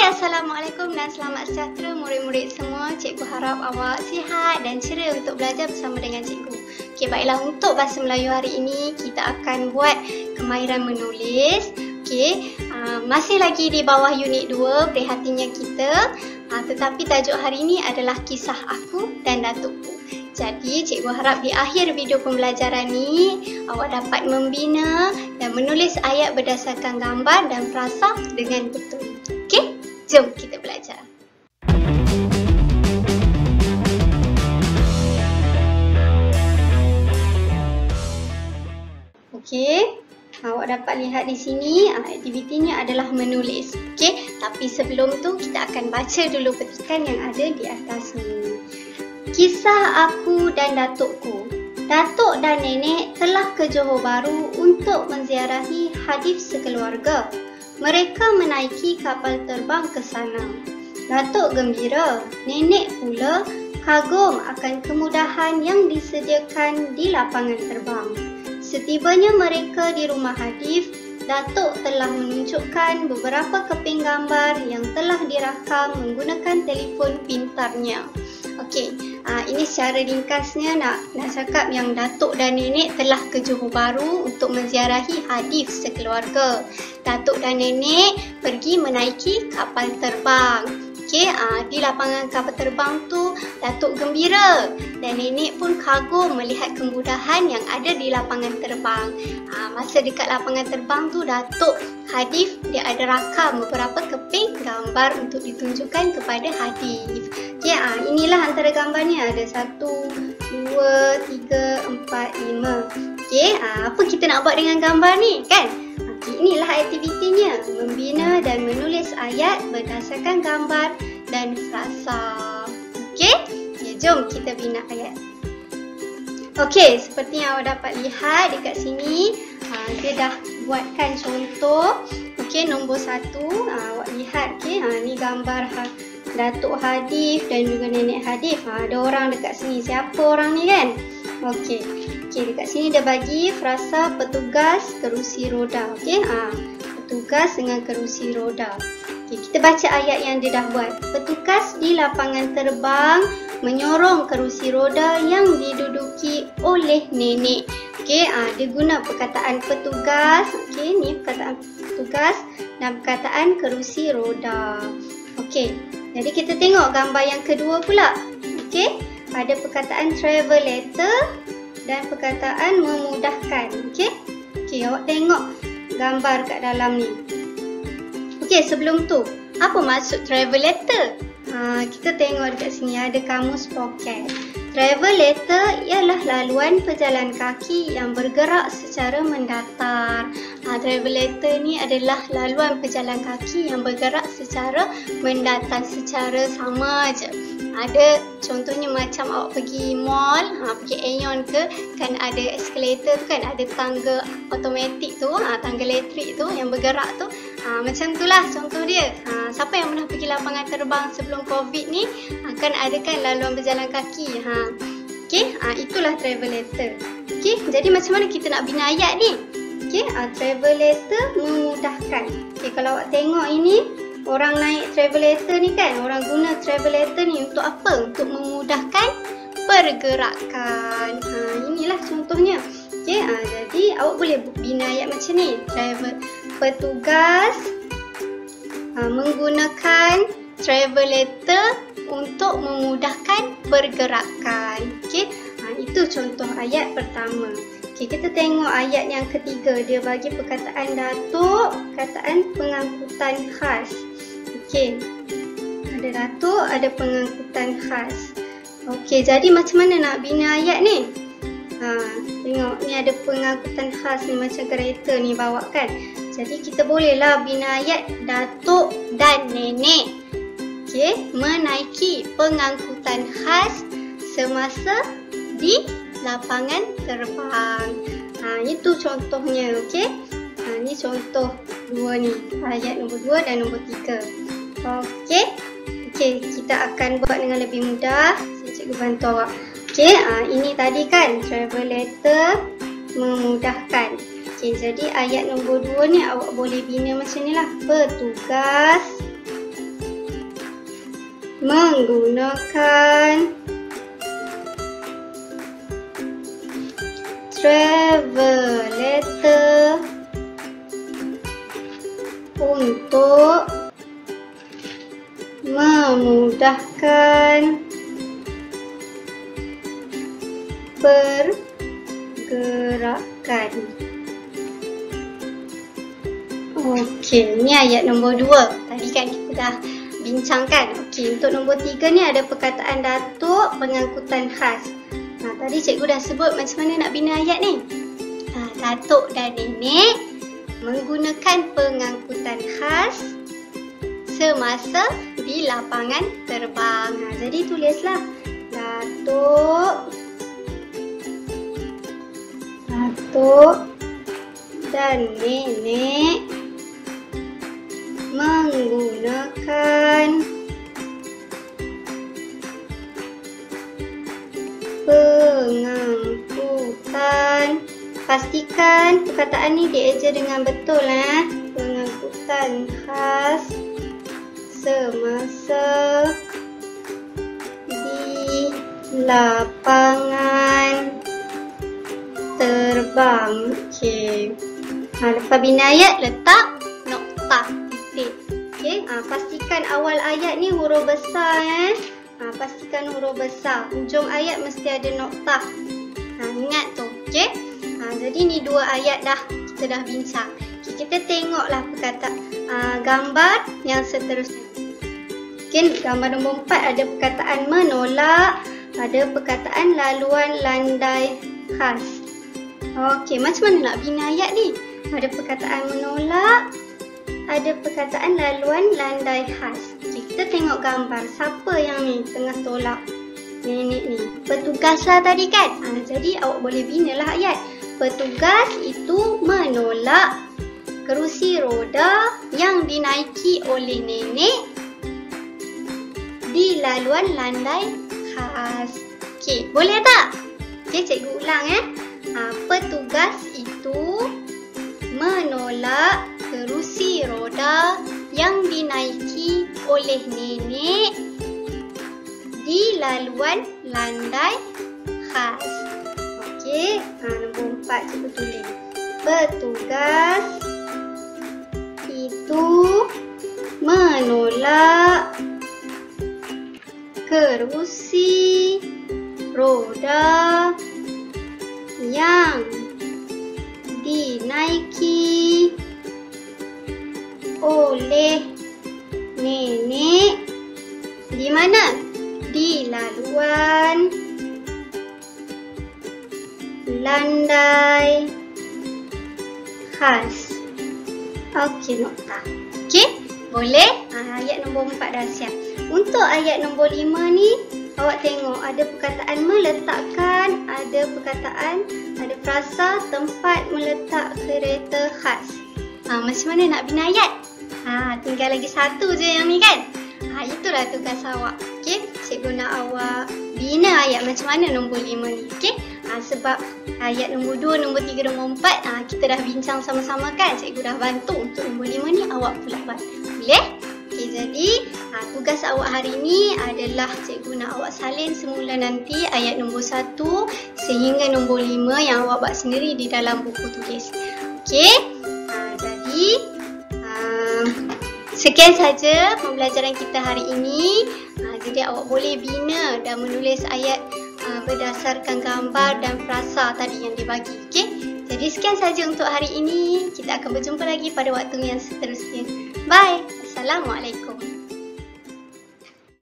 Assalamualaikum dan selamat sejahtera murid-murid semua. Cikgu harap awak sihat dan ceria untuk belajar bersama dengan cikgu. Okey, baiklah, untuk bahasa Melayu hari ini kita akan buat kemahiran menulis. Okey, masih lagi di bawah unit 2 prihatinnya kita. Tetapi tajuk hari ini adalah kisah aku dan datukku. Jadi cikgu harap di akhir video pembelajaran ni awak dapat membina dan menulis ayat berdasarkan gambar dan frasa dengan betul. Okey, jom kita belajar. Okey, awak dapat lihat di sini aktivitinya adalah menulis. Okey, tapi sebelum tu kita akan baca dulu petikan yang ada di atas ni. Kisah aku dan datukku. Datuk dan nenek telah ke Johor Bahru untuk menziarahi hadif sekeluarga. Mereka menaiki kapal terbang ke sana. Datuk gembira, nenek pula kagum akan kemudahan yang disediakan di lapangan terbang. Setibanya mereka di rumah hadif, Datuk telah menunjukkan beberapa keping gambar yang telah dirakam menggunakan telefon pintarnya. Okey, ini secara ringkasnya nak cakap yang Datuk dan nenek telah ke Johor Bahru untuk menziarahi hadif sekeluarga. Datuk dan nenek pergi menaiki kapal terbang. Okey, di lapangan kapal terbang tu Datuk gembira dan nenek pun kagum melihat kemudahan yang ada di lapangan terbang. Masa dekat lapangan terbang tu Datuk hadif dia ada rakam beberapa keping gambar untuk ditunjukkan kepada hadif. Okey, inilah antara gambarnya, ada 1, 2, 3, 4, 5. Okey, apa kita nak buat dengan gambar ni kan? Inilah aktivitinya, membina dan menulis ayat berdasarkan gambar dan frasa. Okey, jom kita bina ayat. Okey, seperti yang awak dapat lihat dekat sini, dia dah buatkan contoh. Okey, nombor 1, awak lihat, okey, ni gambar Datuk Hadif dan juga Nenek Hadif. Ada orang dekat sini, siapa orang ni kan? Okey, dekat sini dia bagi frasa petugas kerusi roda. Okey, petugas dengan kerusi roda. Okey, kita baca ayat yang dia dah buat. Petugas di lapangan terbang menyorong kerusi roda yang diduduki oleh nenek. Okey, dia guna perkataan petugas. Okey, ni perkataan petugas dan perkataan kerusi roda. Okey, jadi kita tengok gambar yang kedua pula. Okey, ada perkataan travel letter dan perkataan memudahkan. Okey, awak tengok gambar kat dalam ni. Okey, sebelum tu, apa maksud travel letter? Kita tengok dekat sini ada kamus poket. Travel letter ialah laluan pejalan kaki yang bergerak secara mendatar. Travel letter ni adalah laluan pejalan kaki yang bergerak secara mendatar, secara sama je. Ada contohnya macam awak pergi mall, pergi Aeon ke, kan ada escalator tu kan, ada tangga automatik tu, tangga elektrik tu yang bergerak tu. Macam itulah contoh dia. Siapa yang pernah pergi lapangan terbang sebelum Covid ni, kan ada kan laluan berjalan kaki. Okey, itulah travel letter. Okey, jadi macam mana kita nak bina ayat ni? Okey, travel letter memudahkan. Okey, kalau awak tengok ini, orang naik travel letter ni kan, orang guna travel letter ni untuk apa? Untuk memudahkan pergerakan. Inilah contohnya. Okey, jadi awak boleh bina ayat macam ni. Petugas menggunakan travel letter untuk memudahkan pergerakan. Okey, itu contoh ayat pertama. Okey, kita tengok ayat yang ketiga. Dia bagi perkataan datuk, perkataan pengangkutan khas. Okey, ada datuk, ada pengangkutan khas. Okey, jadi macam mana nak bina ayat ni? Tengok ni ada pengangkutan khas ni, macam kereta ni bawa kan. Jadi kita bolehlah bina ayat datuk dan nenek. Okey, menaiki pengangkutan khas semasa di lapangan terbang. Itu contohnya. Okey, ni contoh dua ni, ayat nombor 2 dan nombor 3. Okey, kita akan buat dengan lebih mudah. Cikgu bantu awak. Okey, ini tadi kan travel letter memudahkan. Okey, jadi ayat nombor 2 ni awak boleh bina macam ni lah. Petugas menggunakan travel letter untuk memudahkan pergerakan. Okey, ni ayat nombor 2. Tadi kan kita dah bincangkan. Okey, untuk nombor 3 ni ada perkataan datuk pengangkutan khas. Tadi cikgu dah sebut macam mana nak bina ayat ni. Datuk dan nenek menggunakan pengangkutan khas semasa di lapangan terbang. Jadi tulislah datuk dan nenek menggunakan pengangkutan. Pastikan perkataan ni dieja dengan betul. Pengangkutan khas semasa di lapangan terbang. Okey. Lepas bina ayat, letak noktah titik. Okey. Pastikan awal ayat ni huruf besar. Pastikan huruf besar. Hujung ayat mesti ada noktah. Ingat tu. Okey. Jadi ni 2 ayat dah kita dah bincang. Okay, kita tengoklah perkataan gambar yang seterusnya. Okay, gambar nombor 4 ada perkataan menolak, ada perkataan laluan landai khas. Okey, macam mana nak bina ayat ni? Ada perkataan menolak, ada perkataan laluan landai khas. Okay, kita tengok gambar. Siapa yang ni tengah tolak? Nenek ni. Petugas lah tadi kan? Jadi awak boleh binalah ayat. Petugas itu menolak kerusi roda yang dinaiki oleh nenek di laluan landai khas. Okey, boleh tak? Okey, cikgu ulang Petugas itu menolak kerusi roda yang dinaiki oleh nenek di laluan landai khas. Okey, nombor 4 cikgu tulis. Petugas itu menolak kerusi roda yang dinaiki oleh nenek di mana? Di laluan landai khas. Okey, nokta. Okey, boleh? Ayat nombor 4 dah siap. Untuk ayat nombor 5 ni, awak tengok ada perkataan meletakkan, ada perkataan, ada frasa tempat meletak kereta khas. Macam mana nak bina ayat? Tinggal lagi satu je yang ni kan? Itulah tugas awak. Okey, cikgu nak awak bina ayat macam mana nombor 5 ni. Okey, sebab ayat nombor 2, nombor 3, nombor 4 kita dah bincang sama-sama kan? Cikgu dah bantu. Untuk nombor 5 ni awak pula bantu. Boleh? Okey, jadi tugas awak hari ni adalah cikgu nak awak salin semula nanti ayat nombor 1 sehingga nombor 5 yang awak buat sendiri di dalam buku tulis. Okey, jadi sekian saja pembelajaran kita hari ini. Jadi awak boleh bina dan menulis ayat berdasarkan gambar dan frasa tadi yang dibagi. Okey. Jadi sekian saja untuk hari ini. Kita akan berjumpa lagi pada waktu yang seterusnya. Bye. Assalamualaikum.